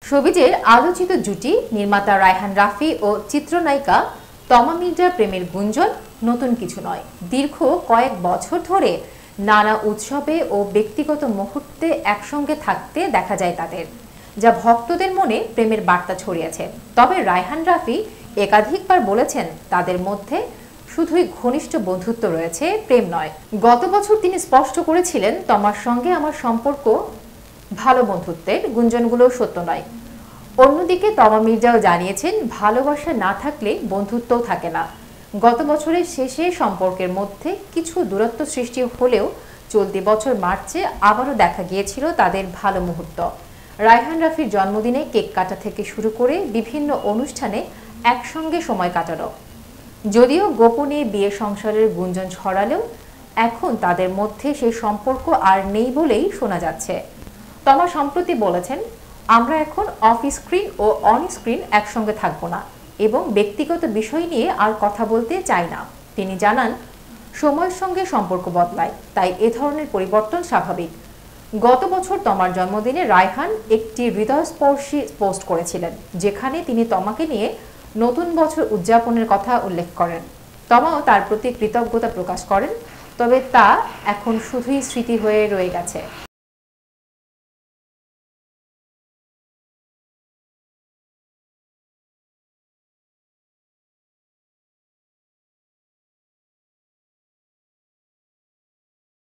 শোবিজের আলোচিত জুটি নির্মাতা রায়হান রাফি ও চিত্রনায়িকা তমা মির্জার প্রেমের গুঞ্জন নতুন কিছু নয়। দীর্ঘ কয়েক বছর ধরে নানা উৎসবে ও ব্যক্তিগত মুহূর্তে একসঙ্গে থাকতে দেখা যায় তাদের, যা ভক্তদের মনে প্রেমের বার্তা ছড়িয়েছে। তবে রায়হান রাফি একাধিকবার বলেছেন তাদের মধ্যে শুধুই ঘনিষ্ঠ বন্ধুত্ব রয়েছে, প্রেম নয়। গত বছর তিনি স্পষ্ট করেছিলেন, তমার সঙ্গে আমার সম্পর্ক ভালো বন্ধুত্বের, গুঞ্জনগুলো সত্য নয়। অন্যদিকে তমা মির্জাও জানিয়েছেন, ভালোবাসা না থাকলে বন্ধুত্বও থাকে না। গত বছরের শেষে সম্পর্কের মধ্যে কিছু দূরত্ব সৃষ্টি হলেও চলতি বছর মার্চে আবারও দেখা গিয়েছিল তাদের ভালো মুহূর্ত। রায়হান রাফির জন্মদিনে কেক কাটা থেকে শুরু করে বিভিন্ন অনুষ্ঠানে একসঙ্গে সময় কাটানো। যদিও গোপনে বিয়ে সংসারের গুঞ্জন ছড়ালেও এখন তাদের মধ্যে সেই সম্পর্ক আর নেই বলেই শোনা যাচ্ছে। তমা সম্প্রতি বলেছেন, আমরা এখন অফ স্ক্রিন ও অন স্ক্রিন একসঙ্গে থাকবো না এবং ব্যক্তিগত বিষয় নিয়ে আর কথা বলতে চাই না। তিনি জানান, সময়ের সঙ্গে সম্পর্ক বদলায়, তাই এ ধরনের পরিবর্তন স্বাভাবিক। গত বছর তমার জন্মদিনে রায়হান একটি হৃদয়স্পর্শী পোস্ট করেছিলেন, যেখানে তিনি তমাকে নিয়ে নতুন বছর উদযাপনের কথা উল্লেখ করেন। তমাও তার প্রতি কৃতজ্ঞতা প্রকাশ করেন, তবে তা এখন শুধুই স্মৃতি হয়ে রয়ে গেছে।